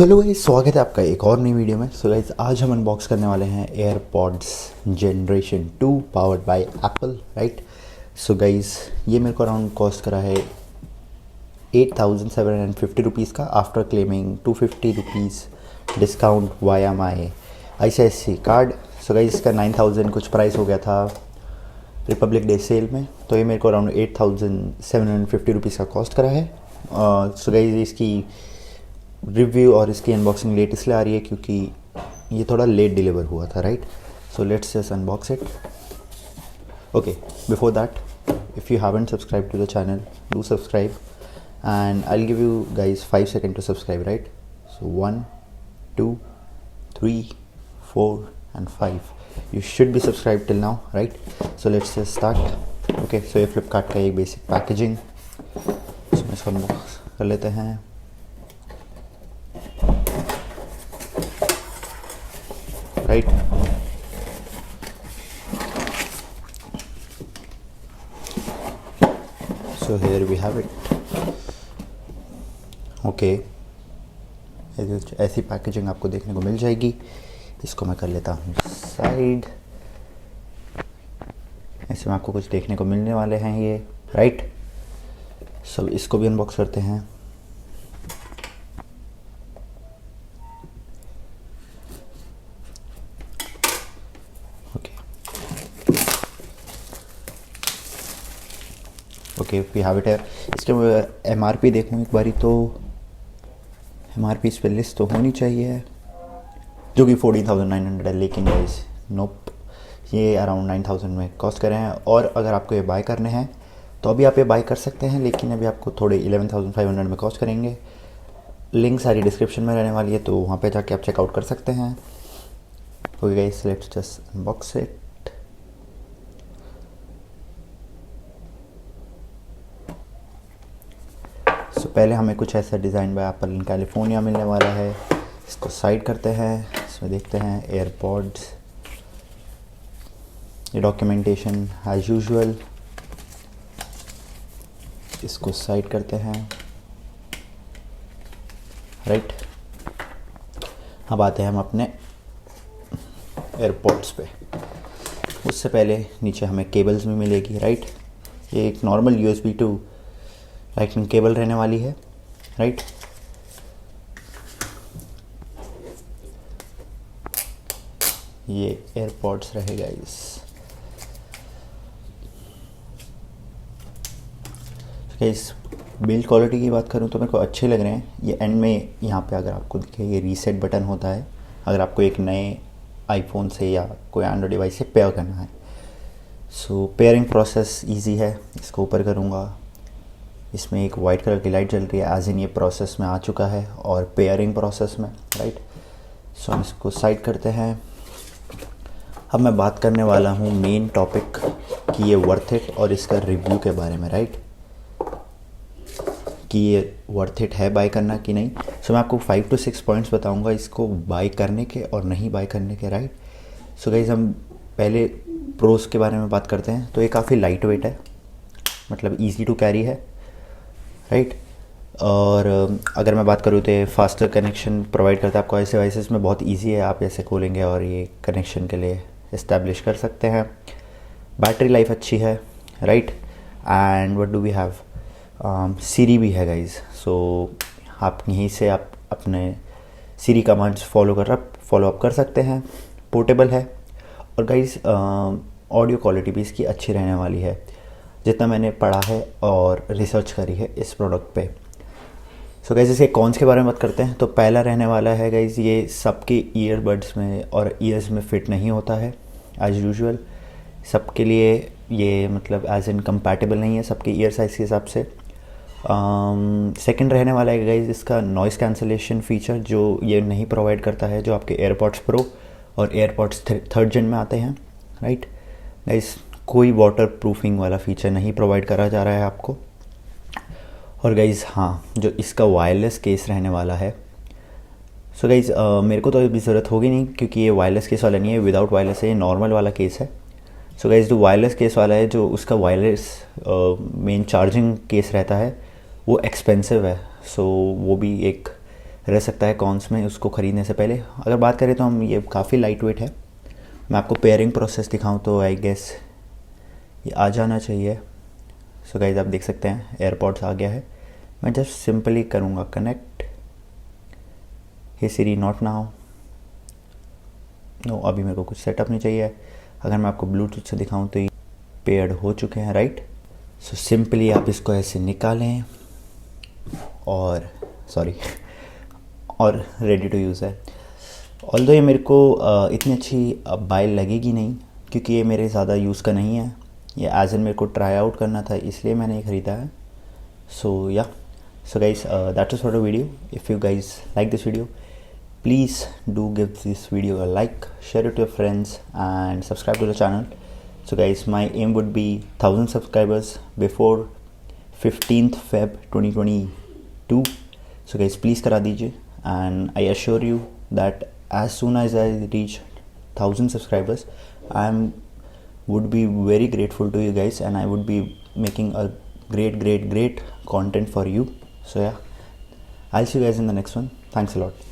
Hello guys, स्वागत है आपका एक और नई वीडियो में। सो गाइस, आज हम अनबॉक्स करने वाले हैं AirPods generation 2 powered by Apple, right. So guys, ये मेरे को अराउंड कॉस्ट करा है 8,750 रुपीज़ का, after claiming 250 rupees discount via my ICICI card. So guys, इसका 9,000 कुछ प्राइस हो गया था रिपब्लिक डे सेल में, तो ये मेरे को अराउंड 8,750 रुपीज़ का कॉस्ट करा है। सो गाइस, इसकी रिव्यू और इसकी अनबॉक्सिंग लेट इसलिए आ रही है क्योंकि ये थोड़ा लेट डिलीवर हुआ था, right. So let's just unbox it. Okay, before that, if you haven't subscribe to the channel, do subscribe and I'll give you guys 5 seconds to subscribe, right? So 1, 2, 3, 4 and 5. You should be subscribed till now, right? So let's just start. Okay, so ये फ्लिपकार्ट का एक basic packaging, इसमें इसको unbox कर लेते हैं। Right, so here we have it. Okay, ऐसी packaging आपको देखने को मिल जाएगी। इसको मैं कर लेता हूँ साइड। ऐसे में आपको कुछ देखने को मिलने वाले हैं ये, राइट। सब इसको भी अनबॉक्स करते हैं। ओके, वी हैव इट है। इसके MRP देखूँ एक बारी, तो MRP इस पर लिस्ट तो होनी चाहिए, जो कि 14,900 है, लेकिन गाइस नोप, ये अराउंड 9,000 में कॉस्ट कर रहे हैं। और अगर आपको ये बाय करने हैं तो अभी आप ये बाय कर सकते हैं, लेकिन अभी आपको थोड़े 11,500 में कॉस्ट करेंगे। लिंक सारी डिस्क्रिप्शन में रहने वाली है, तो वहाँ पे जाके आप चेकआउट कर सकते हैं। Okay guys, let's just unbox it. So पहले हमें कुछ ऐसा design by Apple in California मिलने वाला है। इसको साइड करते हैं, इसमें देखते हैं एयरपॉड्स, ये डॉक्यूमेंटेशन एज यूजुअल। इसको साइड करते हैं, राइट। अब आते हैं हम अपने एयरपॉड्स पे। उससे पहले नीचे हमें केबल्स भी मिलेगी, राइट। ये एक normal USB to lightning cable रहने वाली है, राइट। ये एयरपॉड्स रहेगा इस बिल्ड क्वालिटी की बात करूँ तो मेरे को अच्छे लग रहे हैं। ये एंड में यहाँ पे अगर आपको दिखे, ये रीसेट बटन होता है अगर आपको एक नए आईफोन से या कोई एंड्रॉयड डिवाइस से पेयर करना है। सो पेयरिंग प्रोसेस इजी है। इसको ऊपर करूँगा, इसमें एक वाइट कलर की लाइट जल रही है, एज इन ये प्रोसेस में आ चुका है और पेयरिंग प्रोसेस में, राइट। सो हम इसको साइड करते हैं। अब मैं बात करने वाला हूँ मेन टॉपिक कि ये वर्थ इट और इसका रिव्यू के बारे में, राइट, कि ये वर्थ इट है बाय करना कि नहीं। सो मैं आपको 5 to 6 पॉइंट्स बताऊँगा इसको बाय करने के और नहीं बाय करने के, राइट। सो गाइस, हम पहले प्रोस के बारे में बात करते हैं। तो ये काफ़ी लाइट वेट है, मतलब ईजी टू कैरी है, राइट। और अगर मैं बात करूँ तो ये फास्टर कनेक्शन प्रोवाइड करता है आपको। ऐसे डिवाइसेस में बहुत इजी है, आप ऐसे खोलेंगे और ये कनेक्शन के लिए इस्टेब्लिश कर सकते हैं। बैटरी लाइफ अच्छी है, right. And what do we have, Siri भी है गाइज। सो आप यहीं से आप अपने सीरी कमांड्स फॉलो अप कर सकते हैं। पोर्टेबल है और गाइज ऑडियो क्वालिटी भी इसकी अच्छी रहने वाली है, जितना मैंने पढ़ा है और रिसर्च करी है इस प्रोडक्ट पे। सो गाइस, इसके कॉन्स के बारे में बात करते हैं। तो पहला रहने वाला है गाइस, ये सबके ईयरबड्स में और ईयर्स में फिट नहीं होता है एज यूजुअल। सबके लिए ये मतलब एज इन कंपैटिबल नहीं है सबके ईयर साइज़ के हिसाब से। सेकंड रहने वाला है गाइस इसका नॉइज़ कैंसलेशन फ़ीचर, जो ये नहीं प्रोवाइड करता है जो आपके एयरपॉड्स प्रो और एयरपॉड्स थर्ड जेन में आते हैं, राइट। गाइस, कोई वाटर प्रूफिंग वाला फ़ीचर नहीं प्रोवाइड करा जा रहा है आपको। और गाइज़, हाँ, जो इसका वायरलेस केस रहने वाला है, सो गाइज़ मेरे को तो अभी ज़रूरत होगी नहीं क्योंकि ये वायरलेस केस वाला नहीं है, विदाउट वायरलेस है, ये नॉर्मल वाला केस है। सो गाइज़, जो वायरलेस केस वाला है, जो उसका वायरलेस मेन चार्जिंग केस रहता है, वो एक्सपेंसिव है। सो वो भी एक रह सकता है कॉन्स में उसको ख़रीदने से पहले। अगर बात करें तो हम ये काफ़ी लाइट वेट है। मैं आपको पेयरिंग प्रोसेस दिखाऊं तो आई गेस ये आ जाना चाहिए। सो गाइस आप देख सकते हैं एयरपॉड्स आ गया है। मैं जस्ट सिंपली करूँगा connect. Hey Siri not now. No अभी मेरे को कुछ सेटअप नहीं चाहिए। अगर मैं आपको ब्लूटूथ से दिखाऊं तो ये पेयर्ड हो चुके हैं, राइट। सो सिंपली आप इसको ऐसे निकालें और और रेडी टू यूज़ है। ऑल्दो ये मेरे को इतनी अच्छी बाय लगेगी नहीं क्योंकि ये मेरे ज़्यादा यूज़ का नहीं है। ये एज एन मेरे को ट्राई आउट करना था इसलिए मैंने ये ख़रीदा है। So guys that is for the video. If you guys like this video, please do give this video a like, share it to your friends and subscribe to the channel. So guys, my aim would be 1000 subscribers before 15th Feb 2022. So guys, please करा दीजिए and I assure you that as soon as I reach 1000 subscribers, would be very grateful to you guys and I would be making a great content for you. So yeah, I'll see you guys in the next one. Thanks a lot.